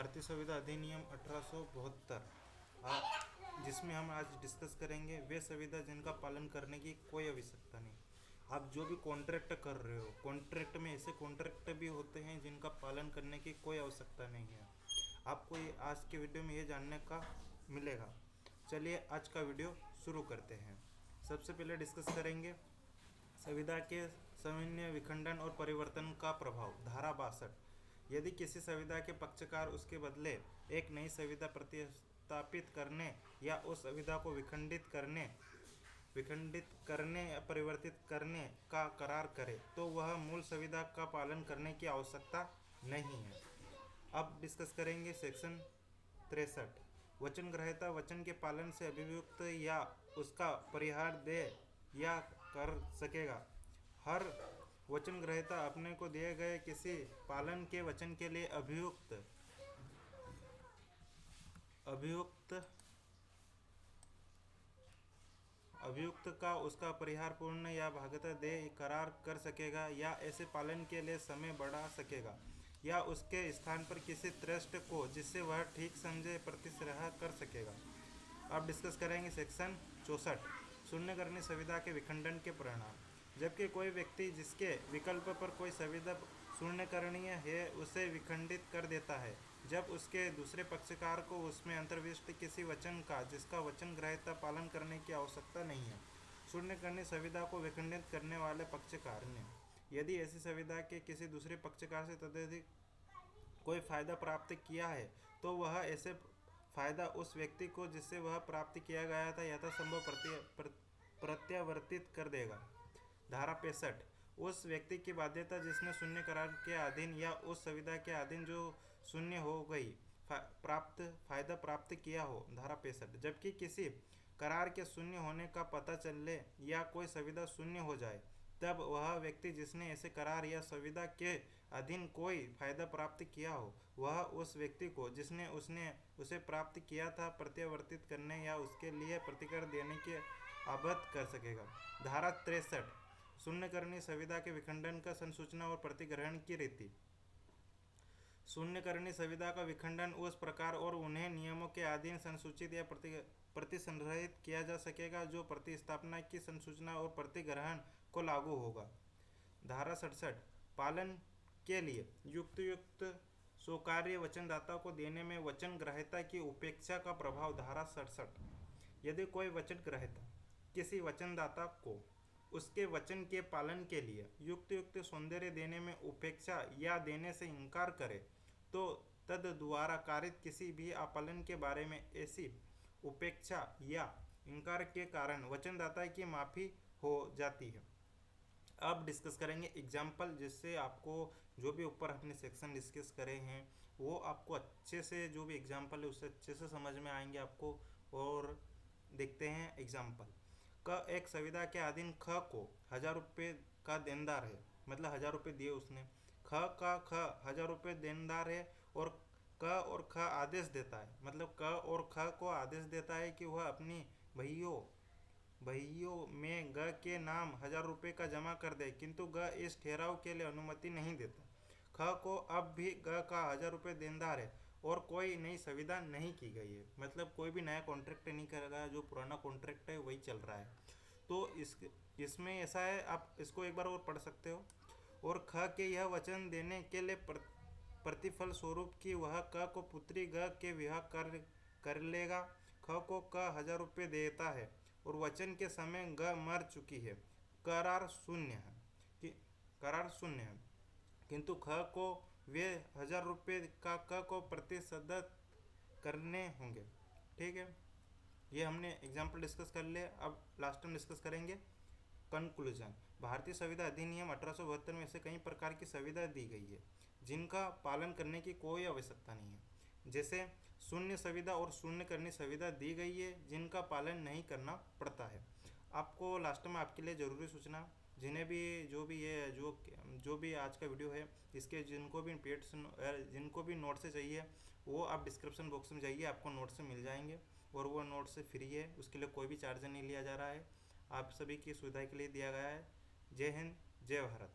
भारतीय संविधान अधिनियम 1872 जिसमें हम आज डिस्कस करेंगे वे संविधान जिनका पालन करने की कोई आवश्यकता नहीं। आप जो भी कॉन्ट्रैक्ट कर रहे हो, कॉन्ट्रैक्ट में ऐसे कॉन्ट्रैक्ट भी होते हैं जिनका पालन करने की कोई आवश्यकता नहीं है। आपको ये आज के वीडियो में ये जानने का मिलेगा। चलिए आज का वीडियो शुरू करते हैं। सबसे पहले डिस्कस करेंगे संविधान के सामान्य विखंडन और परिवर्तन का प्रभाव। धारा 62, यदि किसी संविधान के पक्षकार उसके बदले एक नई संविधान प्रतिस्थापित करने या उस संविधान को विखंडित करने या परिवर्तित करने का करार करे तो वह मूल संविधान का पालन करने की आवश्यकता नहीं है। अब डिस्कस करेंगे सेक्शन 63, वचन ग्रहता वचन के पालन से अभियुक्त या उसका परिहार दे या कर सकेगा। हर वचन ग्रहता अपने को दिए गए किसी पालन के वचन के लिए अभियुक्त का उसका परिहार पूर्ण या भागतः दे करार कर सकेगा या ऐसे पालन के लिए समय बढ़ा सकेगा या उसके स्थान पर किसी ट्रस्ट को जिससे वह ठीक समझे प्रतिसरह कर सकेगा। अब डिस्कस करेंगे सेक्शन 64, शून्यकरणीय संविधान के विखंडन के परिणाम। जबकि कोई व्यक्ति जिसके विकल्प पर कोई संविधान शून्यकरणीय है उसे विखंडित कर देता है जब उसके दूसरे पक्षकार को उसमें अंतर्विष्ट किसी वचन का जिसका वचन ग्रहता पालन करने की आवश्यकता नहीं है। शून्यकरणीय संविधान को विखंडित करने वाले पक्षकार ने यदि ऐसी संविधान के किसी दूसरे पक्षकार से तदधिक कोई फायदा प्राप्त किया है तो वह ऐसे फायदा उस व्यक्ति को जिससे वह प्राप्त किया गया था यथासंभव प्रत्यावर्तित कर देगा। धारा 65, उस व्यक्ति की बाध्यता जिसने शून्य करार के अधीन या उस संविधान के अधीन जो शून्य हो गई फायदा प्राप्त किया हो। धारा 65, जबकि किसी करार के शून्य होने का पता चले या कोई संविधान शून्य हो जाए तब वह व्यक्ति जिसने ऐसे करार या संविधान के अधीन कोई फायदा प्राप्त किया हो वह उस व्यक्ति को जिसने उसे प्राप्त किया था प्रत्यावर्तित करने या उसके लिए प्रतिकर देने के अवगत कर सकेगा। धारा 63, शून्यकरणीय संविधान के विखंडन का संसूचना और प्रतिग्रहण की रीति। शून्यकरणीय संविधान का विखंडन उस प्रकार और उन्हें नियमों के अधीन संसूचित या प्रतिसंग्रहित किया जा सकेगा जो प्रतिस्थापना की संसूचना और प्रतिग्रहण को लागू होगा। धारा 67, पालन के लिए युक्त स्वीकार्य वचनदाता को देने में वचन ग्रहता की उपेक्षा का प्रभाव। धारा 67, यदि कोई वचन ग्रहता किसी वचनदाता को उसके वचन के पालन के लिए युक्त सौंदर्य देने में उपेक्षा या देने से इनकार करे तो तद द्वारा कारित किसी भी अपालन के बारे में ऐसी उपेक्षा या इनकार के कारण वचनदाता की माफी हो जाती है। अब डिस्कस करेंगे एग्जाम्पल, जिससे आपको जो भी ऊपर अपने सेक्शन डिस्कस करे हैं वो आपको अच्छे से जो भी एग्जाम्पल है उससे अच्छे से समझ में आएंगे आपको। और देखते हैं एग्जाम्पल। एक संविधान के अधीन ख को 1000 रुपये का देनदार है, मतलब 1000 रुपये दिए उसने। ख 1000 रुपये देनदार है और ख आदेश देता है, मतलब क और ख को आदेश देता है कि वह अपनी भइयों में ग के नाम 1000 रुपये का जमा कर दे, किंतु ग इस ठहराव के लिए अनुमति नहीं देता। ख को अब भी ग का 1000 रुपये देनदार है और कोई नई संविधान नहीं की गई है, मतलब कोई भी नया कॉन्ट्रैक्ट नहीं कर रहा है, जो पुराना कॉन्ट्रैक्ट है वही चल रहा है। तो इसमें ऐसा है, आप इसको एक बार और पढ़ सकते हो। और ख के यह वचन देने के लिए प्रतिफल स्वरूप कि वह क को पुत्री ग के विवाह कर लेगा। ख को क 1000 रुपये देता है और वचन के समय ग मर चुकी है। करार शून्य है किंतु ख को वे 1000 रुपये का क को प्रतिशत करने होंगे। ठीक है, ये हमने एग्जाम्पल डिस्कस कर लिया। अब लास्ट में डिस्कस करेंगे कंक्लूजन। भारतीय संविधान अधिनियम 1872 में ऐसे कई प्रकार की संविधान दी गई है जिनका पालन करने की कोई आवश्यकता नहीं है, जैसे शून्य संविधान और शून्यकरणीय संविधान दी गई है जिनका पालन नहीं करना पड़ता है। आपको लास्ट में आपके लिए ज़रूरी सूचना, जिन्हें भी जो भी आज का वीडियो है इसके जिनको भी नोट से चाहिए वो आप डिस्क्रिप्शन बॉक्स में जाइए, आपको नोट से मिल जाएंगे और वो नोट से फ्री है, उसके लिए कोई भी चार्ज नहीं लिया जा रहा है, आप सभी की सुविधा के लिए दिया गया है। जय हिंद, जय भारत।